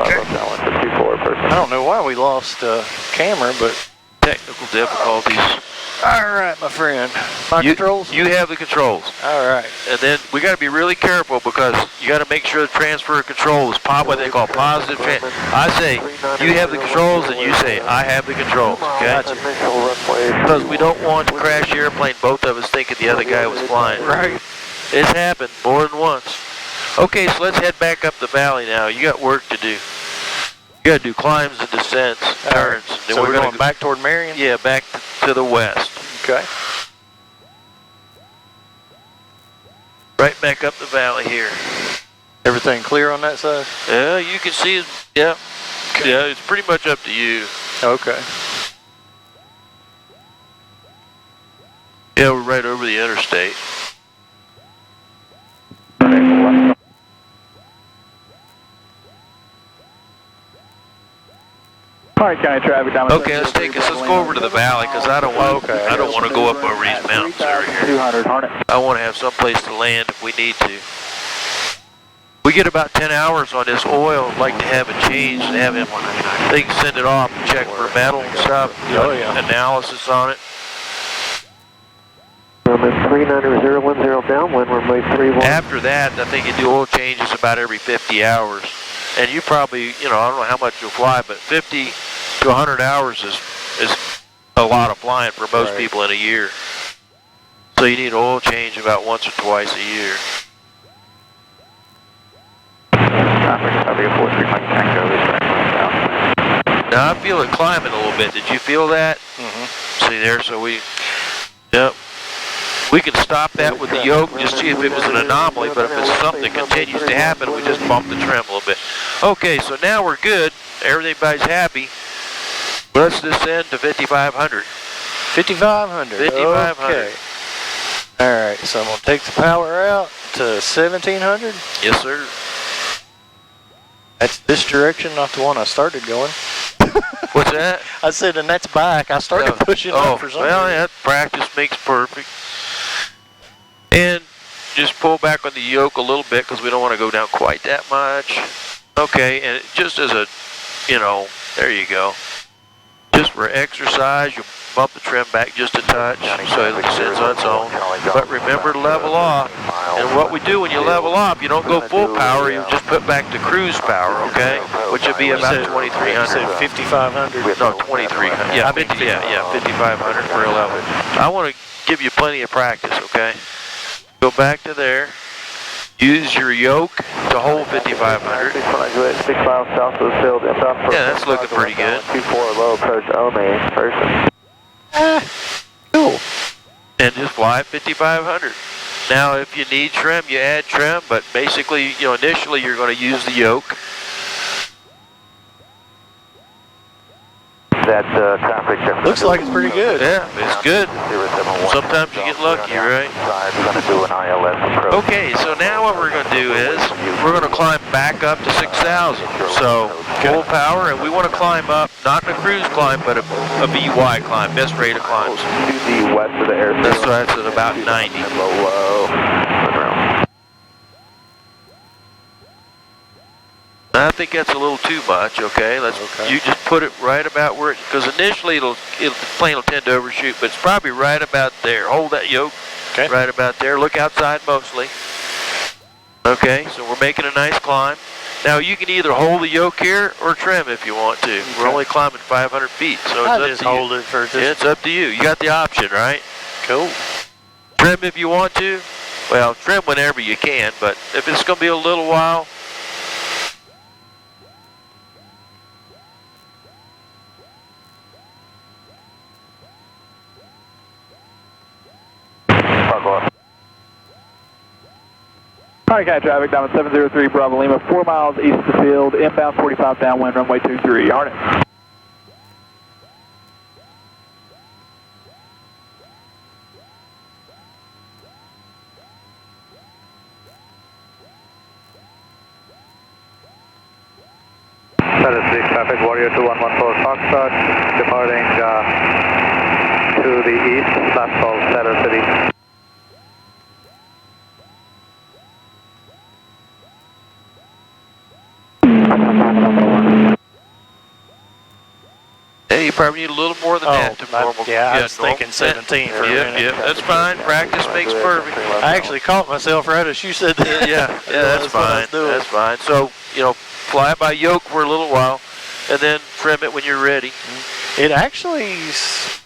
I don't know why we lost camera, but technical difficulties. All right, my friend. Controls? You have the controls. All right. And then we got to be really careful because you got to make sure the transfer of control is what they call positive. I say you have the controls, and you say I have the controls. Okay. Because we don't want to crash the airplane. Both of us thinking the other guy was flying. Right. It's happened more than once. Okay, so let's head back up the valley now. You got work to do. You got to do climbs and descents, turns. So we're going back toward Marion? Yeah, back to the west. Okay. Right back up the valley here. Everything clear on that side? Yeah, you can see it. Yeah. Okay. Yeah, it's pretty much up to you. Okay. Yeah, we're right over the interstate. Okay, let's go over to the valley because I don't want to go up over these mountains over here. I want to have some place to land if we need to. We get about 10 hours on this oil. I'd like to have it changed and have him. They can send it off and check for metal and stuff. Analysis on it. 39010 downwind, runway 31. After that, I think you do oil changes about every 50 hours. And you probably, I don't know how much you'll fly, but 50 to 100 hours is a lot of flying for most people in a year. So you need oil change about once or twice a year. Now I feel it climbing a little bit. Did you feel that? Mm-hmm. See there, so we can stop that with the yoke, just see if it was an anomaly, but if it's something that continues to happen, we just bump the trim a little bit. Okay, so now we're good. Everybody's happy. Let's descend to 5,500. 5,500. 5,500. Okay. All right, so I'm going to take the power out to 1,700. Yes, sir. That's this direction, not the one I started going. What's that? I said, and that's back. I started pushing up for some reason. Well, yeah, practice makes perfect. And just pull back on the yoke a little bit because we don't want to go down quite that much. Okay, and just as a, there you go. Just for exercise, you bump the trim back just a touch so it sits on its own. But remember to level off. And what we do when you level off, you don't go full power, you just put back to cruise power, okay? Which would be about 2,300. You said 5,500? No, 2,300. Yeah, 5,500 for a level. I want to give you plenty of practice, okay? Go back to there. Use your yoke to hold 5,500. 6 miles south of the field. Yeah, that's looking pretty good. 24 low approach Ome person. Cool. And just fly at 5,500. Now, if you need trim, you add trim, but basically, initially you're going to use the yoke. That traffic looks like it's pretty good. Yeah, it's good. Sometimes you get lucky, right? Okay, so now what we're going to do is we're going to climb back up to 6,000. So full power, and we want to climb up, not a cruise climb, but a VY climb, best rate of climbs. To the west of the airfield. That's at about 90. I think that's a little too much. Okay, you just put it right about where because initially the plane will tend to overshoot, but it's probably right about there. Hold that yoke right about there. Look outside mostly. Okay, so we're making a nice climb. Now you can either hold the yoke here or trim if you want to. Okay. We're only climbing 500 feet, so it's up to you. Just hold it for just... Yeah, it's up to you. You got the option, right? Cool. Trim if you want to. Well, trim whenever you can, but if it's going to be a little while. Alright, traffic down at 703 Bravo Lima, 4 miles east of the field, inbound 45 downwind, runway 23, Hornet. Traffic Warrior 2114 Foxtrot, departing to the east, last call, Center City. Hey, you probably need a little more than that to normal. Yeah, I was normal. thinking 17 for a minute. Yeah, that's fine. Practice makes perfect. I actually caught myself right as you said that. Yeah, that's fine. That's fine. So, fly it by yoke for a little while, and then trim it when you're ready. It actually,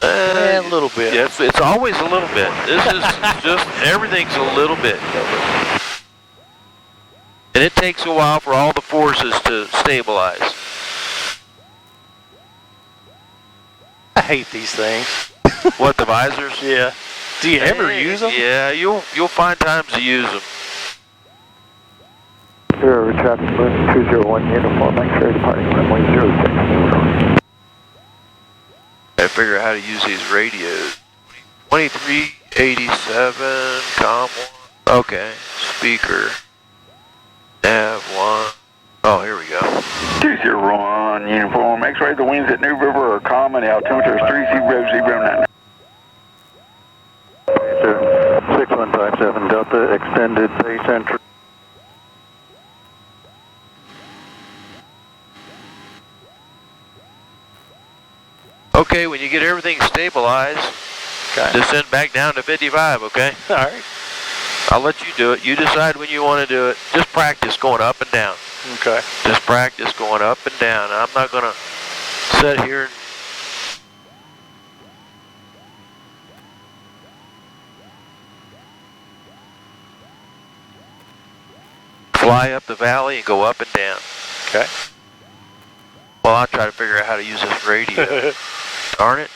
a little bit. Yeah, it's always a little bit. This is just, everything's a little bit. And it takes a while for all the forces to stabilize. I hate these things. What, the visors? Yeah. Do you ever use them? Yeah, you'll find times to use them. 0 traffic moon 201 uniform, X-ray departing runway 06. I figure out how to use these radios. 2387, COM 1. Okay, speaker. Nav 1. Oh, here we go. 201 uniform, X-ray, the winds at New River are calm and the altimeter is 3009. 6157 Delta, extended base entry. Okay, when you get everything stabilized, descend back down to 55, okay? All right. I'll let you do it. You decide when you want to do it. Just practice going up and down. Okay. Just practice going up and down. I'm not going to sit here and fly up the valley and go up and down. Okay. Well, I'll try to figure out how to use this radio. Darn it.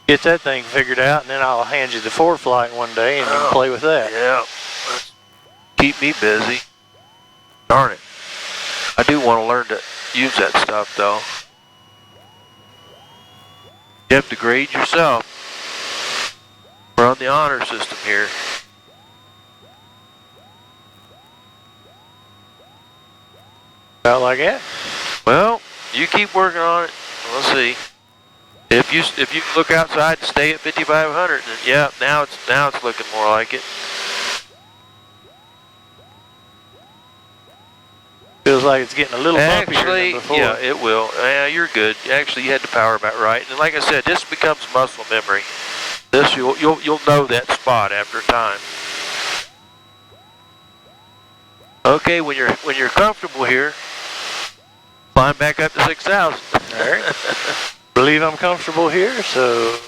Get that thing figured out, and then I'll hand you the ForeFlight one day, and you can play with that. Yeah. Keep me busy. Darn it. I do want to learn to use that stuff, though. You have to grade yourself. We're on the honor system here. About like that? Well, you keep working on it. We'll see. If you look outside and stay at 5500, then yeah, now it's looking more like it. Feels like it's getting a little bumpier Actually, than before. yeah, it will. Yeah, you're good. Actually, you had the power about right. And like I said, this becomes muscle memory. This you'll know that spot after time. Okay, when you're comfortable here, climb back up to 6,000. All right. Believe I'm comfortable here, so.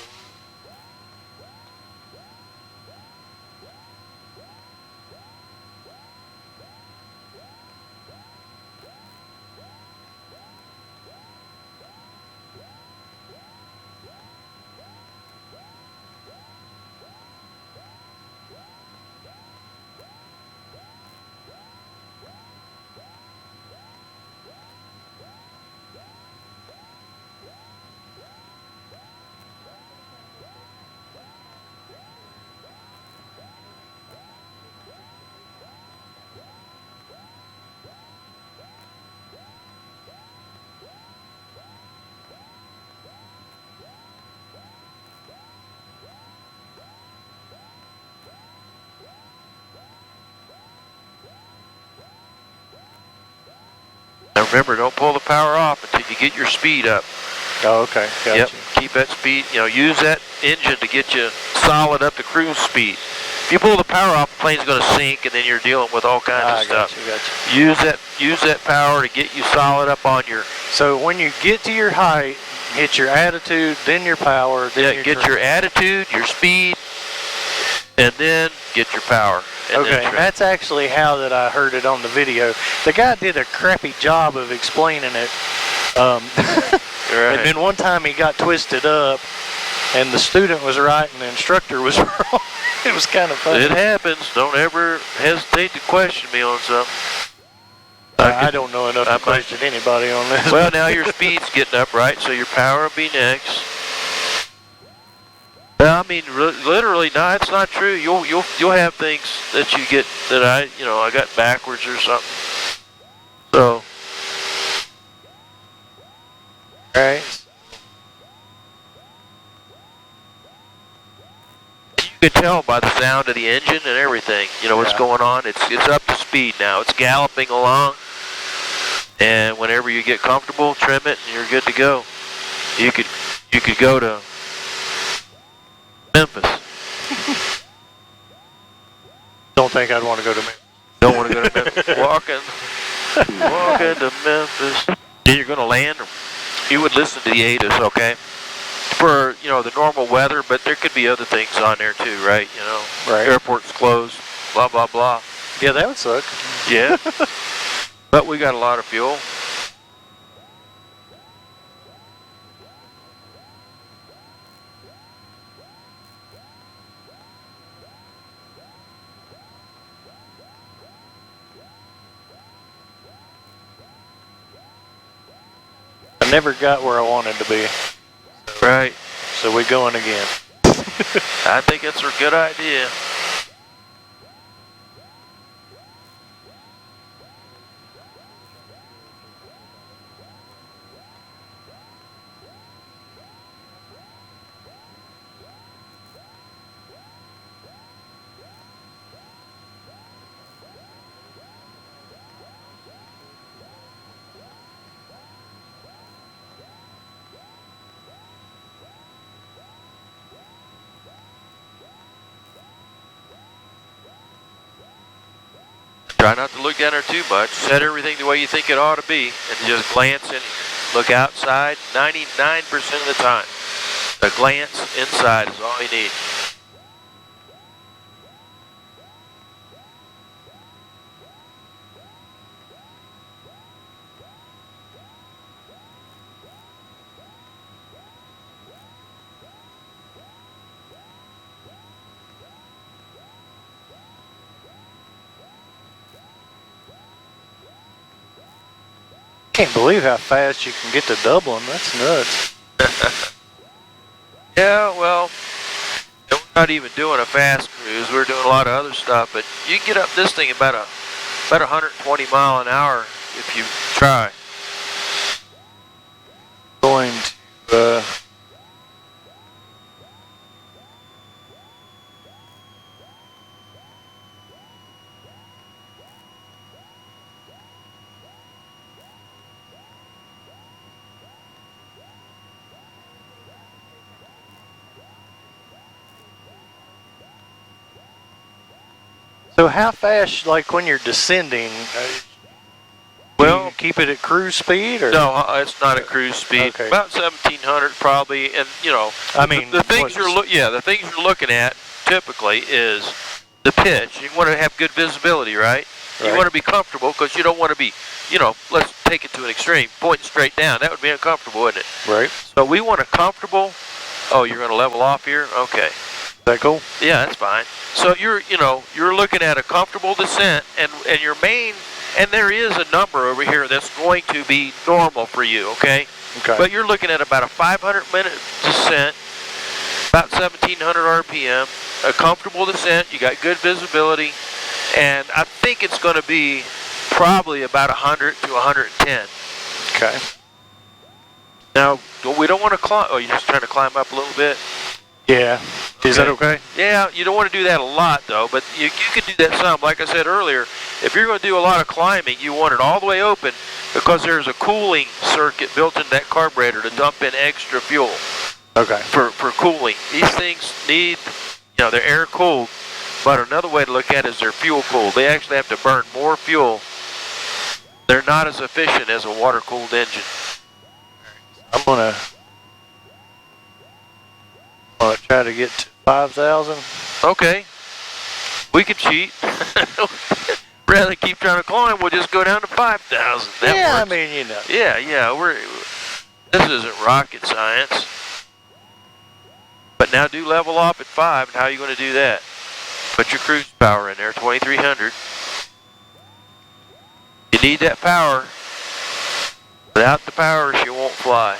Now remember, don't pull the power off until you get your speed up. Oh, okay. Gotcha. Yep. Keep that speed. Use that engine to get you solid up to cruise speed. If you pull the power off, the plane's going to sink, and then you're dealing with all kinds of stuff. Gotcha. Use that power to get you solid up on your. So when you get to your height, hit your attitude, then your power, then get your attitude, your speed, and then get your power. Okay, that's actually how that I heard it on the video. The guy did a crappy job of explaining it. Right. And then one time he got twisted up, and the student was right and the instructor was wrong. It was kind of funny. It happens. Don't ever hesitate to question me on something. I don't know enough to question anybody on this. Well, now your speed's getting up, right? So your power will be next. I mean, literally, no, it's not true. You'll have things that you get that I got backwards or something. So. Right. You can tell by the sound of the engine and everything, you know, what's going on. It's up to speed now. It's galloping along. And whenever you get comfortable, trim it and you're good to go. You could go to Memphis. Don't think I'd want to go to Memphis. Don't want to go to Memphis. Walking to Memphis. Yeah, you're going to land. You would listen to the ATIS, okay? For, you know, the normal weather, but there could be other things on there too, right? You know, right. Airport's closed, blah, blah, blah. Yeah, that would suck. Yeah. But we got a lot of fuel. I never got where I wanted to be. Right. So we're going again. I think it's a good idea. Try not to look down there too much. Set everything the way you think it ought to be, and just glance in. Look outside 99% of the time. The glance inside is all you need. Can't believe how fast you can get to Dublin. That's nuts. Yeah, well, we're not even doing a fast cruise. We're doing a lot of other stuff, but you can get up this thing about 120 mile an hour if you try. Going to So how fast, like when you're descending, Well, you keep it at cruise speed, or no, it's not at cruise speed. Okay. About 1700 probably, and you know, I mean, the things the things you're looking at typically is the pitch. You want to have good visibility, right? You Right. want to be comfortable because you don't want to be, you know, let's take it to an extreme, pointing straight down. That would be uncomfortable, wouldn't it? right? So we want a comfortable. Oh, you're going to level off here? Okay. Is that cool? Yeah, that's fine. So you're looking at a comfortable descent, and your main, and there is a number over here that's going to be normal for you, okay? Okay. But you're looking at about a 500-minute descent, about 1,700 RPM, a comfortable descent. You got good visibility, and I think it's going to be probably about 100 to 110. Okay. Now, we don't want to climb. Oh, you're just trying to climb up a little bit? Yeah. Is that okay? Yeah, you don't want to do that a lot, though, but you could do that some. Like I said earlier, if you're going to do a lot of climbing, you want it all the way open because there's a cooling circuit built into that carburetor to dump in extra fuel Okay. for cooling. These things need, they're air cooled, but another way to look at it is they're fuel cooled. They actually have to burn more fuel. They're not as efficient as a water cooled engine. I'm gonna try to get to 5,000. Okay, we could cheat. Rather than keep trying to climb, we'll just go down to 5,000. Yeah, works. I mean, you know. Yeah, this isn't rocket science. But now do level off at 5, and how are you going to do that? Put your cruise power in there, 2,300. You need that power. Without the power, she won't fly.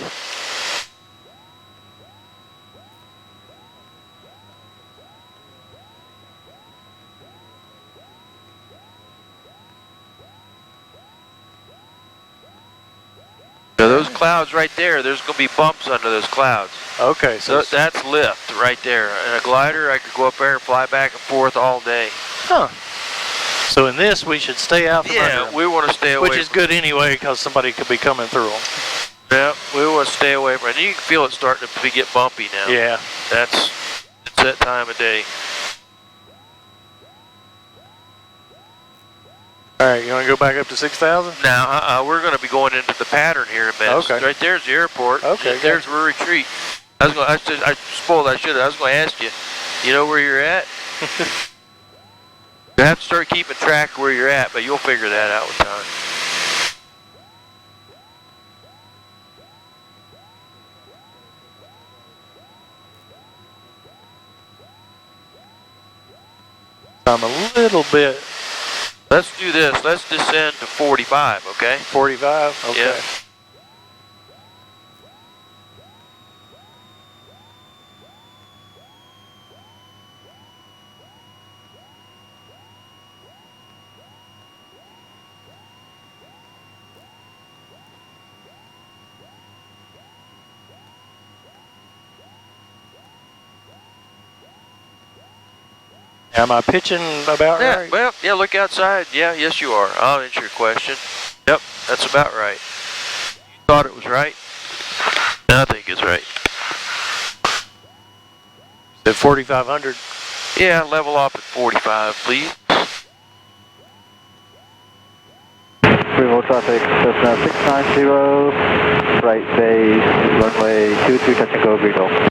So those clouds right there, there's going to be bumps under those clouds. Okay, so that's lift right there. And a glider, I could go up there and fly back and forth all day. huh. So in this, we should stay out from under them, we want to stay away. which is good anyway, because somebody could be coming through them. Yeah, we want to stay away from it. You can feel it starting to get bumpy now. Yeah. It's that time of day. All right, you want to go back up to 6,000? Now, we're going to be going into the pattern here in a minute. Okay. Right there's the airport. Okay, There's where we retreat. I spoiled. I was going to ask you. You know where you're at? You have to start keeping track of where you're at, but you'll figure that out with time. I'm a little bit. Let's do this. Let's descend to 45, okay? 45? Okay. Yeah. Am I pitching about Yeah, right? well, yeah, look outside. Yeah, yes you are. I'll answer your question. Yep, that's about right. You thought it was right? I think it's right. At 4,500. Yeah, level off at 45, please. Approval traffic, Cessna 690, right base, runway 23, touch and go, Greenville.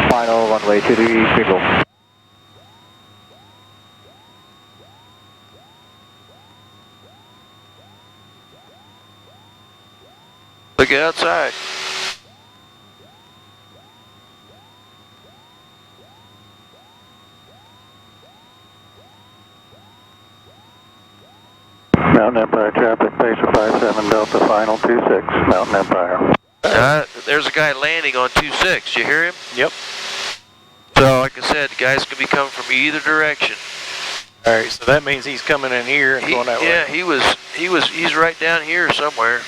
Final runway 23, Greenville. Look outside. Mountain Empire traffic, Pacer 57 Delta, final 26, Mountain Empire. There's a guy landing on 26. You hear him? Yep. So, like I said, the guys can be coming from either direction. All right, so that means he's coming in here and going that Yeah, way. he's right down here somewhere.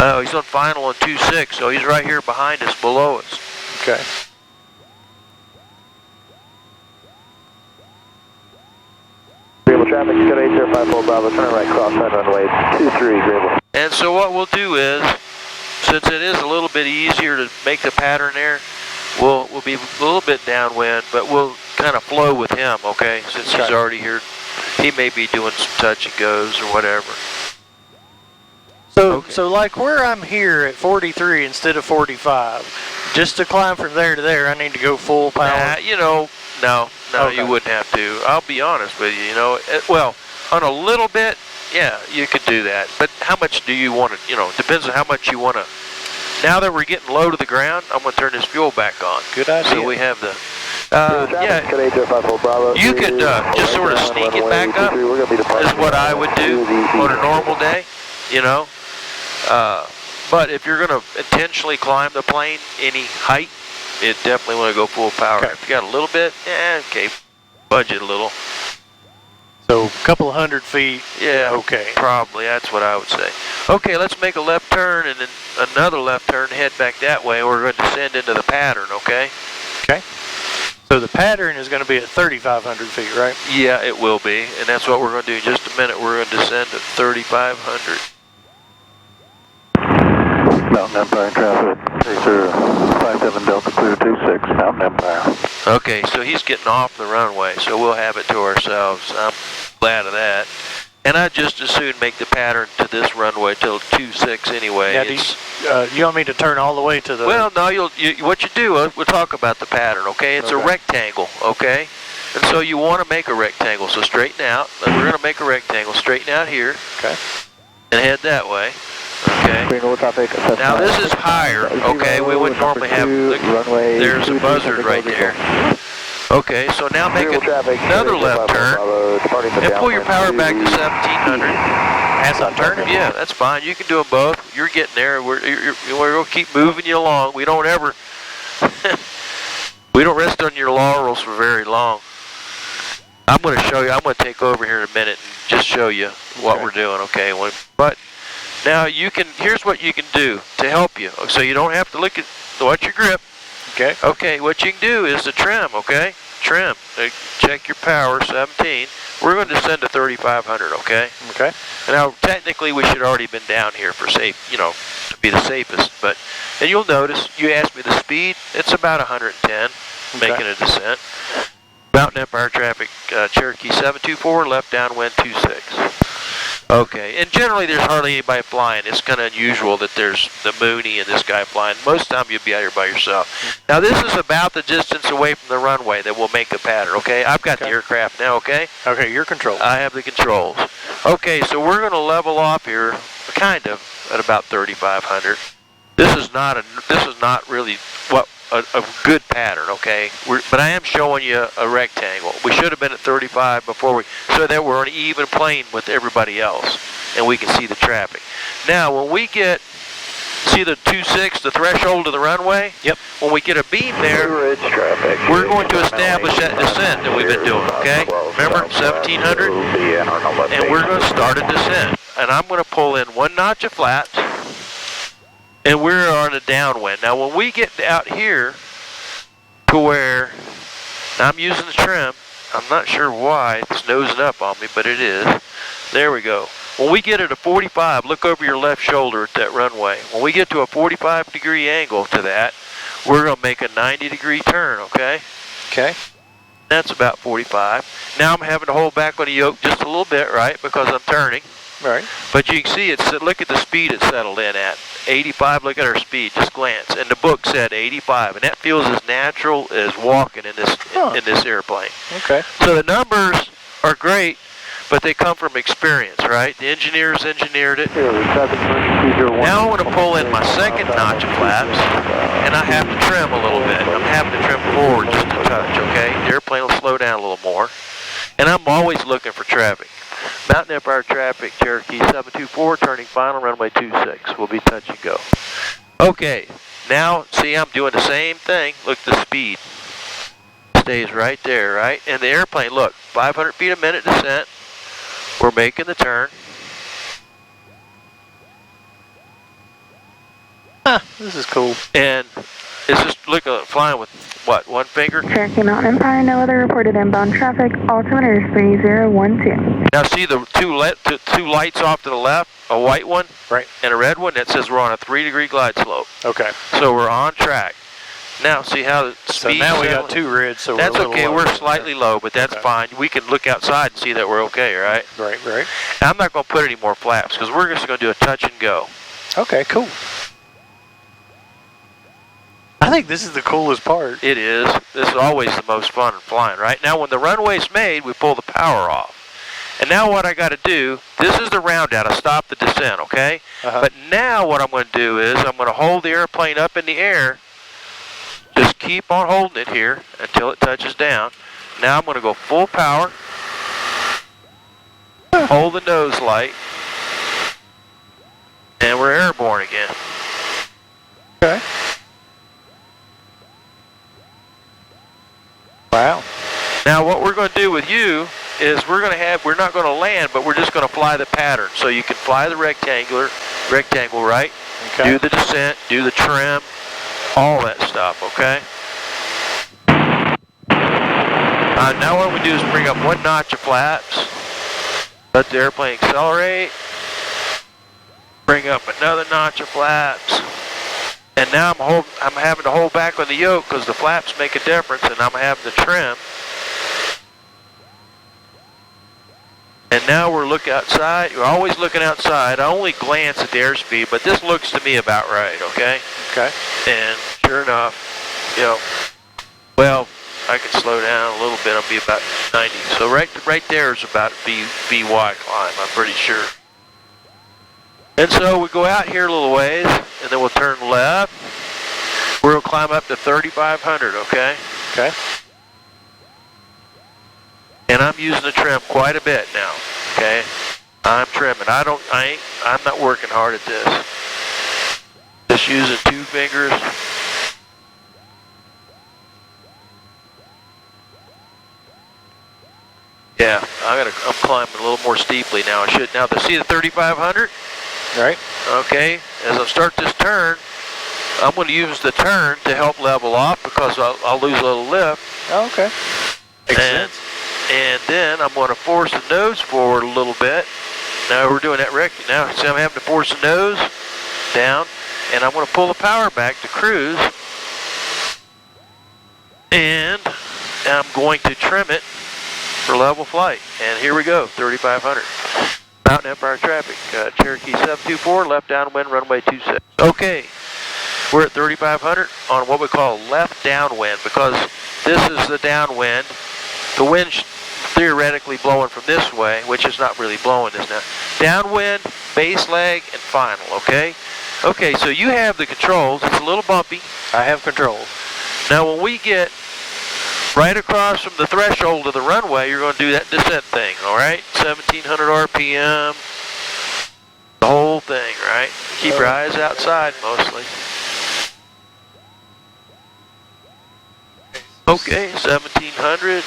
Oh, he's on final on 26, so he's right here behind us, below us. Okay. Greenville traffic, good 8054 Bravo, turn right, cross side runway 23, Greenville. And so what we'll do is, since it is a little bit easier to make the pattern there, we'll be a little bit downwind, but we'll kind of flow with him, okay? Since he's already here, he may be doing some touch and goes or whatever. So like where I'm here at 43 instead of 45, just to climb from there to there, I need to go full power. No, Okay. you wouldn't have to. I'll be honest with you, well, on a little bit, yeah, you could do that. But how much do you want to, depends on how much you want to. Now that we're getting low to the ground, I'm going to turn this fuel back on. Good idea. So we have the, you could just sort of sneak it back up, is what I would do on a normal day, But if you're going to intentionally climb the plane any height, it definitely want to go full power. Okay. If you got a little bit, okay, budget a little. So a couple of 100 feet. Yeah, Okay. probably, that's what I would say. Okay, let's make a left turn and then another left turn, head back that way. We're going to descend into the pattern, okay? Okay. So the pattern is going to be at 3,500 feet, right? Yeah, it will be, and that's what we're going to do in just a minute. We're going to descend to 3,500. Mountain Empire traffic, Pacer 57 Delta, clear 26, Mountain Empire. Okay, so he's getting off the runway, so we'll have it to ourselves. I'm glad of that. And I'd just as soon make the pattern to this runway till 26 anyway. Now, you want me to turn all the way to the... Well, no, what you do, we'll talk about the pattern, okay? It's a rectangle, okay? And so you want to make a rectangle, so straighten out. We're going to make a rectangle, straighten out here. Okay. And head that way, okay? Now this is higher, okay? We would normally have, there's a buzzard right there. Okay, so now make another left turn and pull your power back to 1700. As I'm turning? Yeah, that's fine. You can do them both. You're getting there. We're going to keep moving you along. We don't ever, we don't rest on your laurels for very long. I'm going to show you, I'm going to take over here in a minute and just show you what we're doing, okay? But now here's what you can do to help you. So you don't have to look at what's your grip. Okay. Okay, what you can do is the trim, okay? Trim. Check your power, 17. We're going to descend to 3,500, okay? Okay. Now, technically, we should have already been down here for safe, to be the safest. And you'll notice, you asked me the speed, it's about 110, making a descent. Mountain Empire traffic, Cherokee 724, left downwind 26. Okay, and generally there's hardly anybody flying. It's kind of unusual that there's the Mooney and this guy flying. Most of the time you'll be out here by yourself. Now this is about the distance away from the runway that will make the pattern, okay? I've got the aircraft now, okay? Okay, you're control. I have the controls. Okay, so we're going to level off here, kind of, at about 3,500. This is not really what a good pattern, okay? But I am showing you a rectangle. We should have been at 35 before so that we're on an even plane with everybody else, and we can see the traffic. Now, when we see the 26, the threshold of the runway? Yep. When we get a beam there, we're going to establish that descent that we've been doing, okay? Remember, 1,700? And we're going to start a descent. And I'm going to pull in 1 notch of flaps. And we're on a downwind. Now, when we get out here to where I'm using the trim, I'm not sure why it's nosing up on me, but it is. There we go. When we get at a 45, look over your left shoulder at that runway. When we get to a 45-degree angle to that, we're going to make a 90-degree turn, okay? Okay. That's about 45. Now I'm having to hold back on the yoke just a little bit, right, because I'm turning. Right. But you can see look at the speed it's settled in at. 85, look at our speed, just glance. And the book said 85, and that feels as natural as walking in this airplane. Okay. So the numbers are great, but they come from experience, right? The engineers engineered it. Now I want to pull in my second notch of flaps, and I have to trim a little bit. I'm having to trim forward just a touch, okay? The airplane will slow down a little more. And I'm always looking for traffic. Mountain Empire traffic, Cherokee 724, turning final, runway 26. We'll be touch and go. Okay, now, see, I'm doing the same thing. Look, the speed stays right there, right? And the airplane, look, 500 feet a minute descent. We're making the turn. This is cool. And it's just, look, flying with, what, 1 finger? Cherokee Mountain Empire, no other reported inbound traffic. Altimeter is 3012. Now see the two lights off to the left, a white one and a red one that says we're on a 3-degree glide slope. Okay. So we're on track. Now see how the speed. So now we got 2 reds, so that's we're a little okay. low. We're slightly low, but that's fine. We can look outside and see that we're okay, right? Right. Now, I'm not going to put any more flaps because we're just going to do a touch and go. Okay, cool. I think this is the coolest part. It is. This is always the most fun in flying, right? Now, when the runway's made, we pull the power off. And now what I got to do, this is the round out. I stop the descent, okay? But now what I'm going to do is I'm going to hold the airplane up in the air. Just keep on holding it here until it touches down. Now I'm going to go full power. Hold the nose light. And we're airborne again. Okay. Wow. Now what we're going to do with you is we're not going to land, but we're just going to fly the pattern. So you can fly the rectangle, right? Okay. Do the descent, do the trim, all that stuff, okay? Now what we do is bring up 1 notch of flaps, let the airplane accelerate, bring up another notch of flaps, and now I'm having to hold back on the yoke because the flaps make a difference, and I'm having to trim. And now we're looking outside. You're always looking outside. I only glance at the airspeed, but this looks to me about right, okay? Okay. And sure enough, well, I can slow down a little bit. I'll be about 90. So right there is about VY climb, I'm pretty sure. And so we go out here a little ways, and then we'll turn left. We're going to climb up to 3,500, okay? Okay. And I'm using the trim quite a bit now, okay? I'm trimming. I'm not working hard at this. Just using 2 fingers. Yeah, I'm climbing a little more steeply now. Now see the 3,500? Right. Okay, as I start this turn, I'm going to use the turn to help level off because I'll lose a little lift. Oh, okay. Makes sense. And then I'm going to force the nose forward a little bit. Now we're doing that now. See, I'm having to force the nose down, and I'm going to pull the power back to cruise. And I'm going to trim it for level flight. And here we go, 3,500. Mountain Empire traffic, Cherokee 724, left downwind, runway 26. Okay, we're at 3,500 on what we call left downwind because this is the downwind. The wind's theoretically blowing from this way, which is not really blowing this now. Downwind, base leg, and final, okay? Okay, so you have the controls. It's a little bumpy. I have controls. Now when we get right across from the threshold of the runway, you're going to do that descent thing, all right? 1,700 RPM, the whole thing, right? Keep your eyes outside mostly. Okay, 1,700.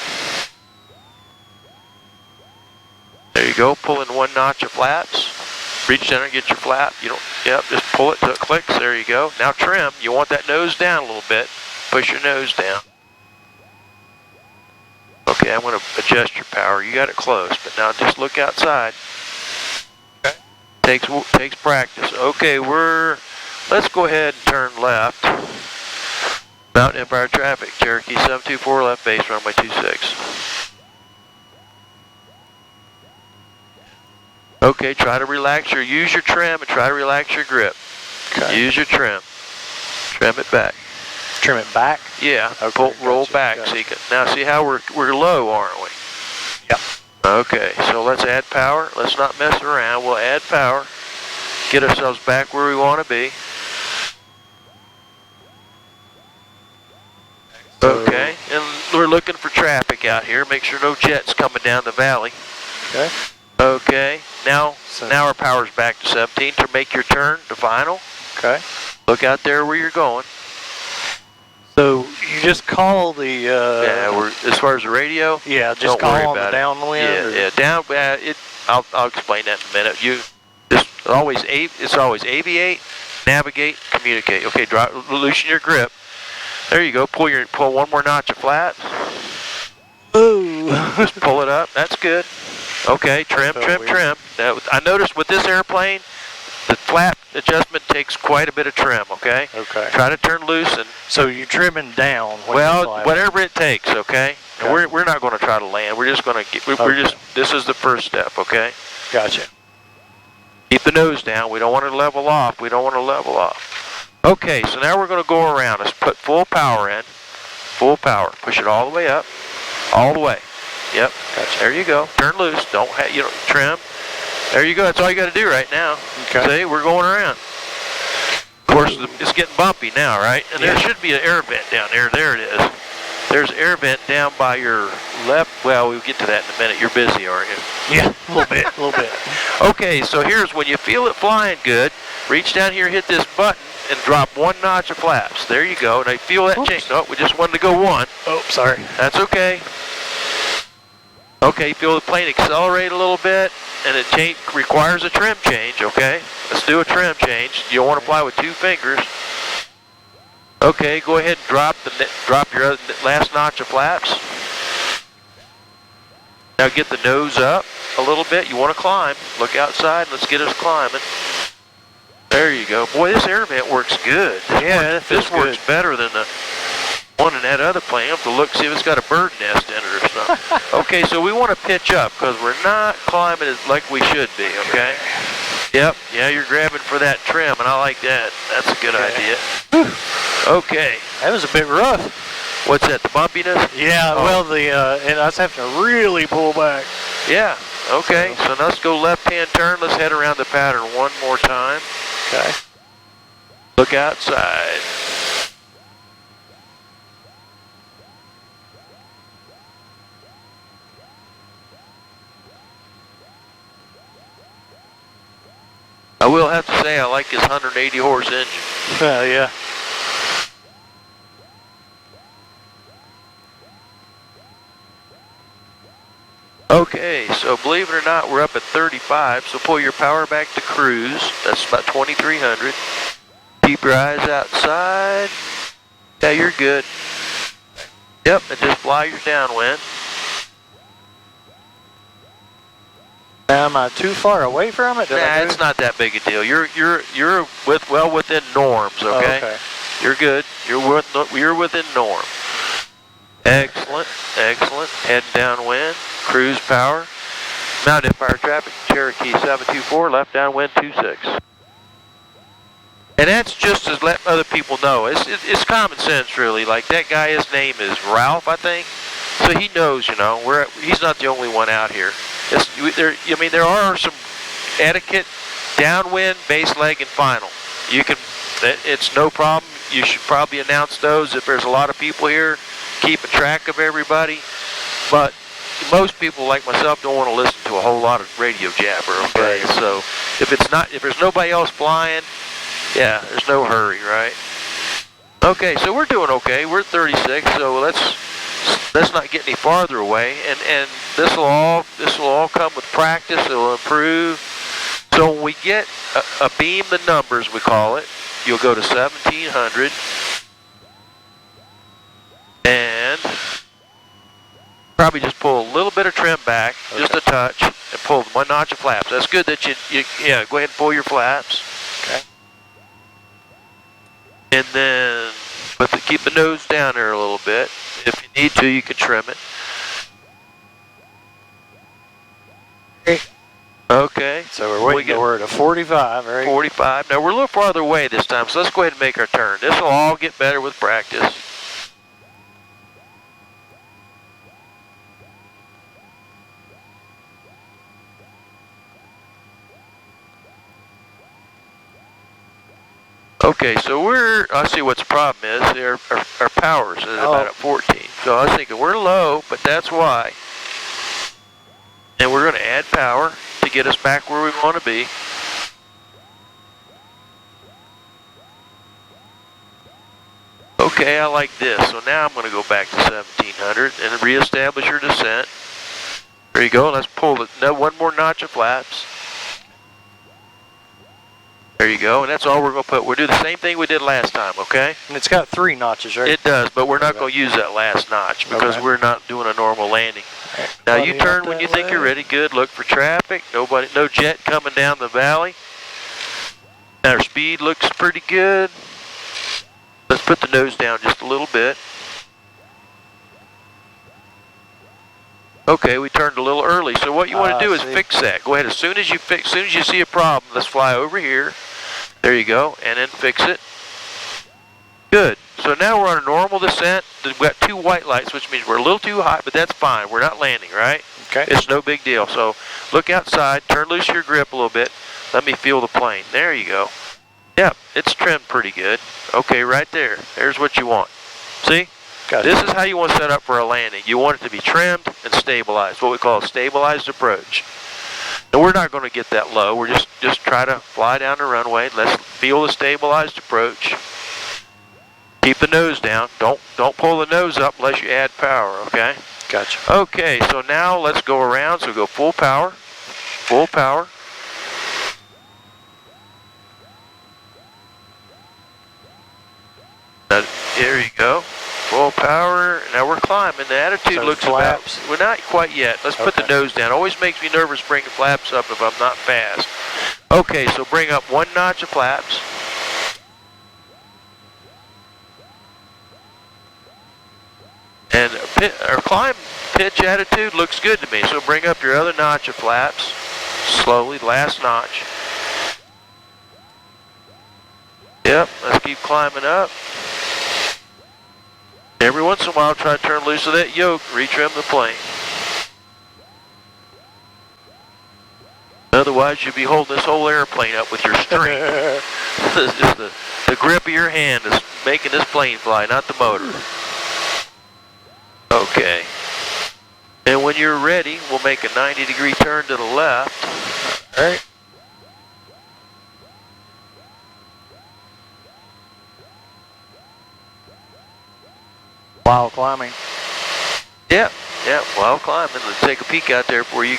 There you go, pull in 1 notch of flaps. Reach down and get your flap. Just pull it till it clicks. There you go. Now trim. You want that nose down a little bit. Push your nose down. Okay, I'm going to adjust your power. You got it close, but now just look outside. Okay. Takes practice. Okay, let's go ahead and turn left. Mountain Empire traffic, Cherokee 724, left base, runway 26. Okay, try to use your trim and try to relax your grip. Okay. Use your trim. Trim it back. Trim it back? Yeah, okay, roll back. So now see how we're low, aren't we? Yep. Okay, so let's add power. Let's not mess around. We'll add power. Get ourselves back where we want to be. Okay, and we're looking for traffic out here. Make sure no jets coming down the valley. Okay. Okay, now our power's back to 17 to make your turn to final. Okay. Look out there where you're going. So you just call the as far as the radio. Yeah, just call on the downwind. I'll explain that in a minute. It's always aviate, navigate, communicate. Okay, loosen your grip. There you go. Pull 1 more notch of flat. Ooh. Just pull it up. That's good. Okay, trim. Now, I noticed with this airplane, the flap adjustment takes quite a bit of trim, okay? Okay. Try to turn loose and... So you're trimming down when whatever it takes, okay? Okay. We're not going to try to land. We're just going to this is the first step, okay? Gotcha. Keep the nose down. We don't want to level off. Okay, so now we're going to go around. Let's put full power in. Full power. Push it all the way up. All the way. Yep. Gotcha. There you go. Turn loose. Trim. There you go. That's all you got to do right now. Okay. See, we're going around. Of course, it's getting bumpy now, right? And there should be an air vent down there. There it is. There's an air vent down by your left. Well, we'll get to that in a minute. You're busy, aren't you? Yeah, a little bit. Okay, so here's when you feel it flying good. Reach down here, hit this button, and drop 1 notch of flaps. There you go. Now feel that change. No, we just wanted to go 1. Oh, sorry. That's okay. Okay, feel the plane accelerate a little bit, and it requires a trim change, okay? Let's do a trim change. You don't want to fly with 2 fingers. Okay, go ahead and drop your last notch of flaps. Now get the nose up a little bit. You want to climb. Look outside. Let's get us climbing. There you go. Boy, this air vent works good. This works better than the one in that other plane. I have to look, see if it's got a bird nest in it or something. Okay, so we want to pitch up because we're not climbing like we should be, okay? Yep, yeah, you're grabbing for that trim, and I like that. That's a good idea. Okay. That was a bit rough. What's that, the bumpiness? Yeah, well, and I was having to really pull back. Yeah, okay, so now let's go left-hand turn. Let's head around the pattern one more time. Okay. Look outside. I will have to say I like his 180 horse engine. Yeah. Okay, so believe it or not, we're up at 35, so pull your power back to cruise. That's about 2,300. Keep your eyes outside. Yeah, you're good. Yep, and just fly your downwind. Now, am I too far away from it? Nah, it's not that big a deal. You're well within norms, okay? Oh, okay. You're good. You're within norm. Excellent, excellent. Head downwind, cruise power. Mounted fire traffic, Cherokee 724, left downwind 26. And that's just to let other people know. It's common sense, really. Like that guy, his name is Ralph, I think. So he knows, you know, he's not the only one out here. There are some etiquette, downwind, base leg, and final. It's no problem. You should probably announce those if there's a lot of people here, keeping track of everybody. But most people like myself don't want to listen to a whole lot of radio jabber, okay? Right. So if there's nobody else flying, yeah, there's no hurry, right? Okay, so we're doing okay. We're 36, so let's not get any farther away. And this will all come with practice. It'll improve. So when we get a beam the numbers, we call it, you'll go to 1700 and probably just pull a little bit of trim back, just a touch, and pull 1 notch of flaps. That's good that you go ahead and pull your flaps. Okay. And then keep the nose down there a little bit. If you need to, you can trim it. Okay. So we're at a 45, right? 45. Now we're a little farther away this time, so let's go ahead and make our turn. This will all get better with practice. Okay, so I see what the problem is. Our power's at about at 14. So I was thinking we're low, but that's why. And we're going to add power to get us back where we want to be. Okay, I like this. So now I'm going to go back to 1700 and reestablish your descent. There you go. Let's pull one more notch of flaps. There you go, and that's all we're going to put. We'll do the same thing we did last time, okay? And it's got 3 notches, right? It does, but we're not going to use that last notch because we're not doing a normal landing. Right. Now you turn when you think you're ready. Good. Look for traffic. No jet coming down the valley. Our speed looks pretty good. Let's put the nose down just a little bit. Okay, we turned a little early. So what you want to do is fix that. Go ahead. As soon as you see a problem, let's fly over here. There you go, and then fix it. Good. So now we're on a normal descent. We've got 2 white lights, which means we're a little too hot, but that's fine. We're not landing, right? Okay. It's no big deal. So look outside, turn loose your grip a little bit. Let me feel the plane. There you go. Yep, it's trimmed pretty good. Okay, right there. There's what you want. See? Gotcha. This is how you want to set up for a landing. You want it to be trimmed and stabilized, what we call a stabilized approach. And we're not going to get that low. We're just try to fly down the runway. Let's feel the stabilized approach. Keep the nose down. Don't pull the nose up unless you add power, okay? Gotcha. Okay, so now let's go around. So go full power. Full power. Now, here you go. Full power. Now we're climbing. The attitude looks flaps. We're not quite yet. Let's put the nose down. Always makes me nervous bringing flaps up if I'm not fast. Okay, so bring up 1 notch of flaps. And our climb pitch attitude looks good to me. So bring up your other notch of flaps. Slowly, last notch. Yep, let's keep climbing up. Every once in a while, try to turn loose of that yoke, retrim the plane. Otherwise, you'll be holding this whole airplane up with your strength. Just the grip of your hand is making this plane fly, not the motor. Okay. And when you're ready, we'll make a 90-degree turn to the left. All right. While climbing. Yeah, while climbing, let's take a peek out there before you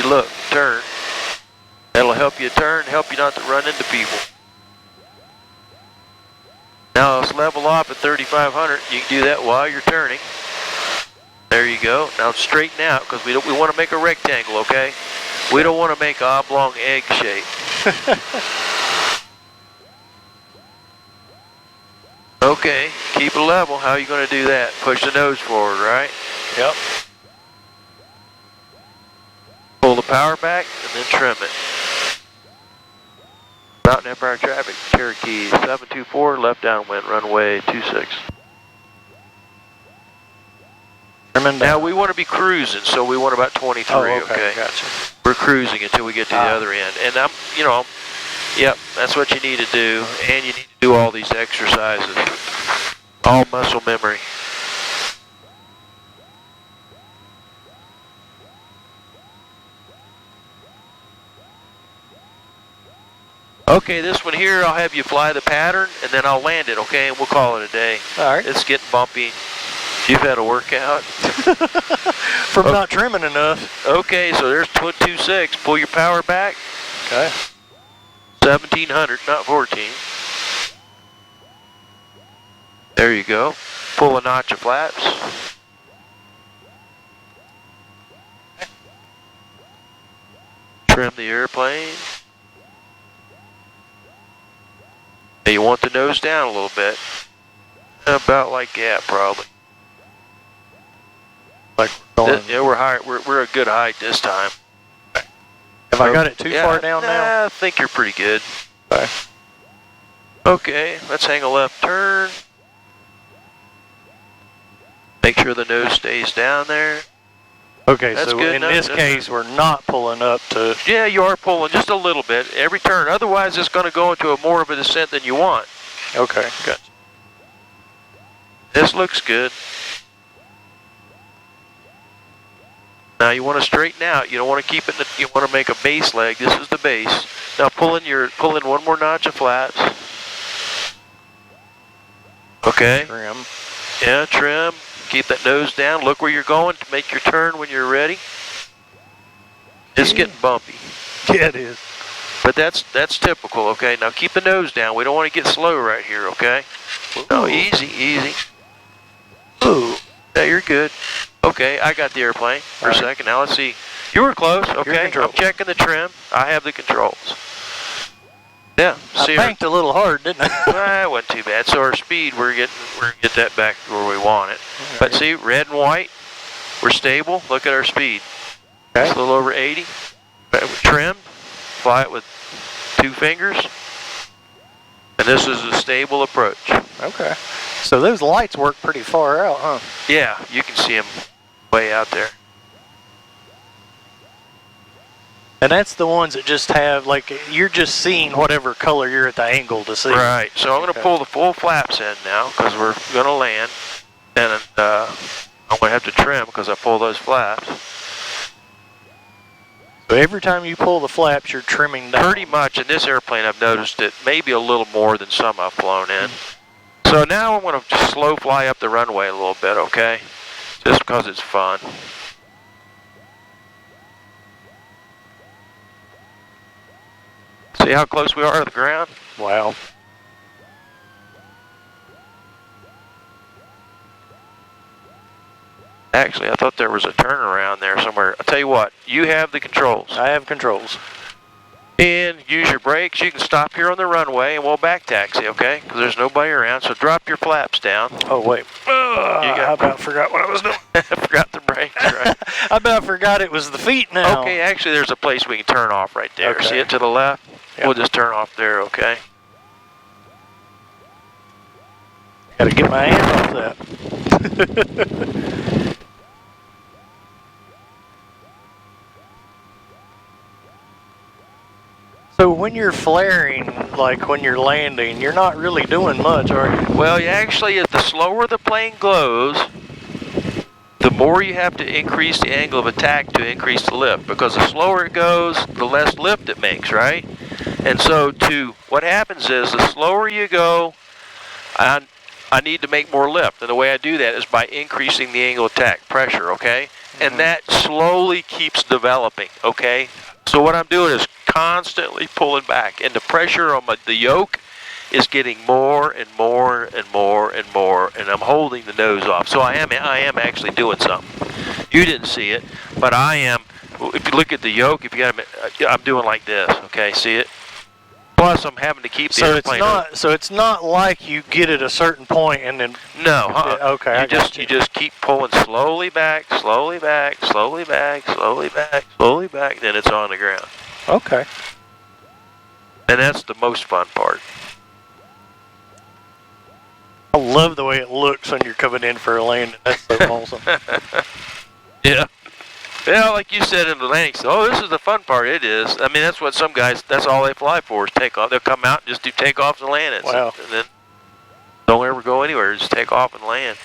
look, turn. That'll help you turn, help you not to run into people. Now let's level off at 3,500. You can do that while you're turning. There you go. Now straighten out because we want to make a rectangle, okay? We don't want to make an oblong egg shape. Okay, keep it level. How are you going to do that? Push the nose forward, right? Yep. Pull the power back and then trim it. Mountain Empire traffic, Cherokee 724, left downwind, runway 26. Now we want to be cruising, so we want about 23, okay? Gotcha. We're cruising until we get to the other end. And yep, that's what you need to do. And you need to do all these exercises. All muscle memory. Okay, this one here, I'll have you fly the pattern, and then I'll land it, okay? And we'll call it a day. All right. It's getting bumpy. You've had a workout. From not trimming enough. Okay, so there's 26. Pull your power back. Okay. 1,700, not 14. There you go. Pull a notch of flaps. Trim the airplane. Now you want the nose down a little bit. About like that, probably. Like we're going. Yeah, we're high. We're a good height this time. Have I got it too far down now? I think you're pretty good. Okay. Okay, let's hang a left turn. Make sure the nose stays down there. Okay, That's so good in enough. this case, we're not pulling up to... Yeah, you are pulling just a little bit every turn. Otherwise, it's going to go into more of a descent than you want. Okay, gotcha. This looks good. Now you want to straighten out. You don't want to keep it. You want to make a base leg. This is the base. Now pull in one more notch of flaps. Okay. Trim. Yeah, trim. Keep that nose down. Look where you're going to make your turn when you're ready. It's getting bumpy. Yeah, it is. But that's typical, okay? Now keep the nose down. We don't want to get slow right here, okay? No, easy, easy. Ooh. Yeah, you're good. Okay, I got the airplane for a second. Now let's see. You were close, okay? I'm checking the trim. I have the controls. Yeah, see, I banked a little hard, didn't I? It wasn't too bad. So our speed, we're gonna get that back to where we want it. Right. But see, red and white, we're stable. Look at our speed. Okay. It's a little over 80. Trimmed. Fly it with 2 fingers. And this is a stable approach. Okay. So those lights work pretty far out, huh? Yeah, you can see them way out there. And that's the ones that just have, like, you're just seeing whatever color you're at the angle to see. Right. So I'm going to pull the full flaps in now because we're going to land. And I'm going to have to trim because I pull those flaps. So every time you pull the flaps, you're trimming down. Pretty much. In this airplane, I've noticed it maybe a little more than some I've flown in. So now I'm going to just slow fly up the runway a little bit, okay? Just because it's fun. See how close we are to the ground? Wow. Actually, I thought there was a turnaround there somewhere. I'll tell you what, you have the controls. I have controls. And use your brakes. You can stop here on the runway and we'll back taxi, okay? Because there's nobody around, so drop your flaps down. Oh, wait. I about forgot what I was doing. Forgot the brakes, right? I about forgot it was the feet now. Okay, actually, there's a place we can turn off right there. Okay. See it to the left? Yep. We'll just turn off there, okay? Gotta get my hand off that. So when you're flaring, like when you're landing, you're not really doing much, are you? Well, you actually, the slower the plane glows, the more you have to increase the angle of attack to increase the lift. Because the slower it goes, the less lift it makes, right? And so what happens is the slower you go, I need to make more lift. And the way I do that is by increasing the angle of attack pressure, okay? And that slowly keeps developing, okay? So what I'm doing is constantly pulling back, and the pressure on the yoke is getting more and more and more and more, and I'm holding the nose off. So I am actually doing something. You didn't see it, but I am. If you look at the yoke, if you got, I'm doing like this. Okay, see it? Plus, I'm having to keep the airplane. So it's not like you get at a certain point and then. No. Okay. You just keep pulling slowly back, slowly back, slowly back, slowly back, slowly back. Then it's on the ground. Okay. And that's the most fun part. I love the way it looks when you're coming in for a landing. That's so awesome. Yeah. Yeah, like you said in the landing, oh, this is the fun part. It is. I mean, that's what some guys, that's all they fly for is take off. They'll come out and just do takeoffs and landings. Wow. And then don't ever go anywhere. Just take off and land.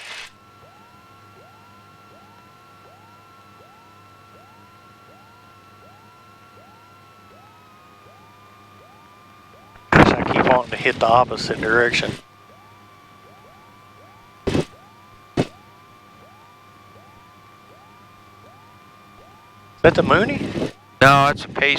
Gosh, I keep wanting to hit the opposite direction. Is that the Mooney? No, it's a pace.